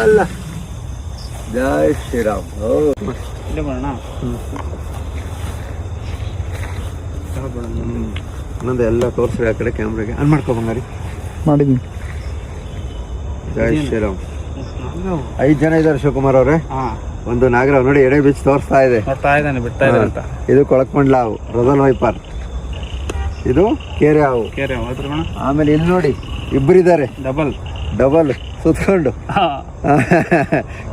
ಅಲ್ಲ ಜೈ ಶ್ರೀರಾಮ್. ಇನ್ನೊಂದು ಎಲ್ಲ ತೋರಿಸ್ರಿ ಆ ಕಡೆ ಕ್ಯಾಮ್ರಾಗೆ. ಆನ್ ಮಾಡ್ಕೊ ಬಂಗಾರಿ. ಮಾಡಿದ್ದೀನಿ. ಜೈ ಶ್ರೀರಾಮ್. 5 ಜನ ಇದ್ದಾರೆ ಶಿವಕುಮಾರ್ ಅವ್ರೆ. ಒಂದು ನಾಗರಾವ್ ನೋಡಿ ಎಡೆ ಬೀಚ್ ತೋರಿಸ್ತಾ ಇದೆ. ಇದು ಕೊಳಕ್ಮಂಡ್ಲ ಹಾವು, ರೊಜಲ್ ವೈಪರ್. ಇದು ಕೇರೆ ಹಾವು. ಆಮೇಲೆ ಇಲ್ಲಿ ನೋಡಿ ಇಬ್ಬರಿದ್ದಾರೆ, ಡಬಲ್ ಸುತ್ಕೊಂಡು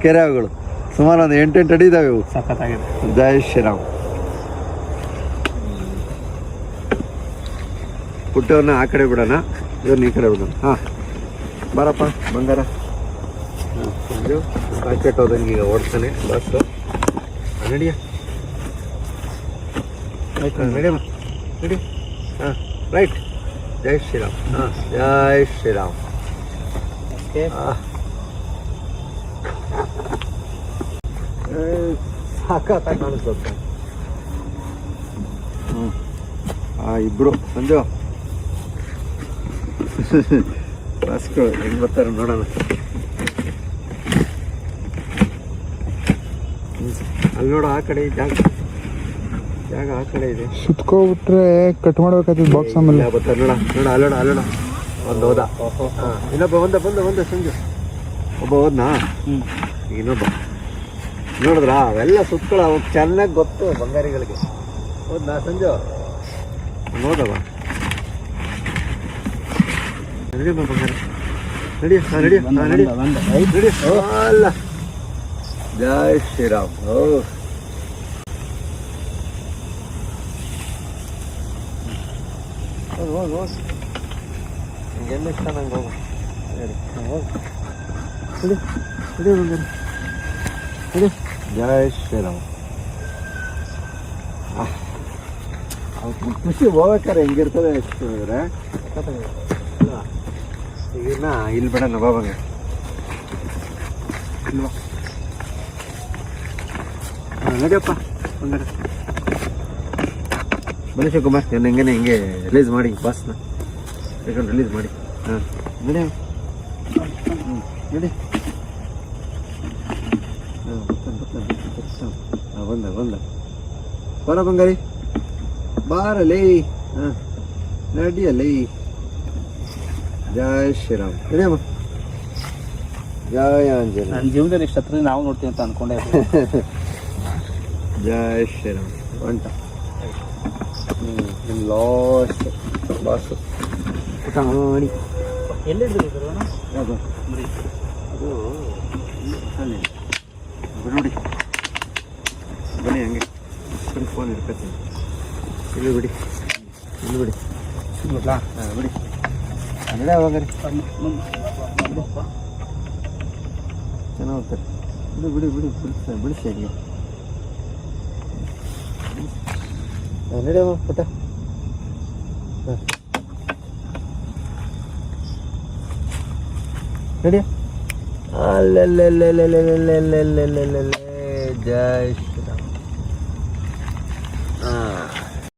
ಕೆರೆ ಹಾವುಗಳು. ಸುಮಾರು ಒಂದು 8 ಅಡಿ ಇದಾವೆ ಇವು. ಜೈ ಶ್ರೀರಾಮ್. ಪುಟ್ಟವ್ರನ್ನ ಆ ಕಡೆ ಬಿಡೋಣ, ಇವ್ರನ್ನ ಈ ಕಡೆ ಬಿಡೋಣ. ಹಾಂ ಬಾರಪ್ಪ ಬಂಗಾರ. ರಾಕೆಟ್ ಹೋದಂಗೆ ಈಗ ಓಡ್ತಾನೆ ಬಸ್ಸು. ನಡಿಯ ನಡಿಯಮ್ಮ ನಡಿ. ಹಾಂ ರೈಟ್. ಜೈ ಶ್ರೀರಾಮ್. ಹಾಂ ಜೈ ಶ್ರೀರಾಮ್. ಸಾಕಾಗಿ ಕಾಣಿಸ್ತದೆ. ಇಬ್ರು ಸಂಜು ಬಸ್ಗಳು ಹೆಂಗೆ ಬರ್ತಾರೆ ನೋಡೋಣ. ಅಲ್ಲಿ ನೋಡು ಆ ಕಡೆ ಜಾಗ ಆ ಕಡೆ ಇದೆ. ಸುತ್ಕೊಬಿಟ್ರೆ ಕಟ್ ಮಾಡ್ಬೇಕಾಗ್ತದೆ ಬಾಕ್ಸ್. ಆಮೇಲೆ ಬರ್ತಾರೆ ನೋಡ ಅಲ್ಲೋಡ ಒಂದು ಹೋದ. ಇನ್ನೊಬ್ಬ ಬಂದ ಸಂಜು. ಒಬ್ಬ ಹೋದ್ನಾ? ಇನ್ನೊಬ್ಬ ನೋಡಿದ್ರ ಅವೆಲ್ಲ ಸುತ್ತಗಳು ಅವಾಗ ಚೆನ್ನಾಗಿ ಗೊತ್ತು ಬಂಗಾರಿಗಳಿಗೆ. ಹೋದ್ನಾ ಸಂಜು? ನೋದವ ನಡಿಯಮ್ಮ ಬಂಗಾರ. ನಡಿ. ಅಲ್ಲ ಜೈ ಶ್ರೀರಾಮ್. ನಿಂಗೆಲ್ಲ ಇಷ್ಟ ನಂಗೆ ಹೋಗು. ನಡಿ ಬಂಗಾರ ನಡಿ. ಜೈ ಶ್ರೀರಾಮ್. ಖುಷಿ ಹೋಗ್ಬೇಕಾರೆ ಹೆಂಗಿರ್ತದೆ ಅಷ್ಟಿದ್ರೆ. ಈಗ ಇಲ್ಲಿ ಬಿಡೋಣ ಬಾಬಂಗ. ಇಲ್ವಾ ನಡಿಯಪ್ಪ ಬಂಗಾರ. ಬನ್ನಿ ಶಿವಕುಮಾರ್, ಹಿಂಗೆ ರಿಲೀಸ್ ಮಾಡಿ ಬಸ್ನ ರಿಲೀಸ್ ಮಾಡಿ. ಹಾಂ ನಡಿ. ನಡಿ. ಬಂದ ಬರ ಬಂಗಾರಿ ಬಾರಲೇ. ಹಾಂ ನಡಿಯಲ್ಲೇ. ಜೈ ಶ್ರೀರಾಮ್. ನಡಿಯಮ್ಮ. ಜಯ ಆಂಜನೇಯ. ನನ್ನ ಜೀವನದಲ್ಲಿ ಇಷ್ಟು ಹತ್ರ ನಾವು ನೋಡ್ತೀವಿ ಅಂತ ಅನ್ಕೊಂಡೆ. ಜೈ ಶ್ರೀರಾಮ್. ಹೊಂಟ ನಿಮ್ಮ ಲಾಸ್ಟ್ ಬಾಸು ಊಟ ಮಾಡಿ. ಎಲ್ಲಿದ್ರು ಅದು ನೋಡಿ. ಬನ್ನಿ ಹಂಗೆ ಫೋನ್ ಇರ್ಕತ್ತೀನಿ. ಇಲ್ಲಿ ಬಿಡಿ ಬಿಡಿ. ನಡೆ ಅವಾಗ್ರಿ ಚೆನ್ನಾಗಿ ಹೋಗ್ತಾರೆ. ಬಿಡಿ ಬಿಡಿಸಿ ಹಂಗೆ ನಡೆಯಮ್ಮ ಪುಟ್ಟ. ನಡಿಯ. ಅಲ್ಲೆಲ್ಲೆಲ್ಲೆಲ್ಲೆಲ್ಲೆಲ್ಲೆಲ್ಲೆಲ್ಲೆಲ್ಲೆಲ್ಲೆ. ಜೈ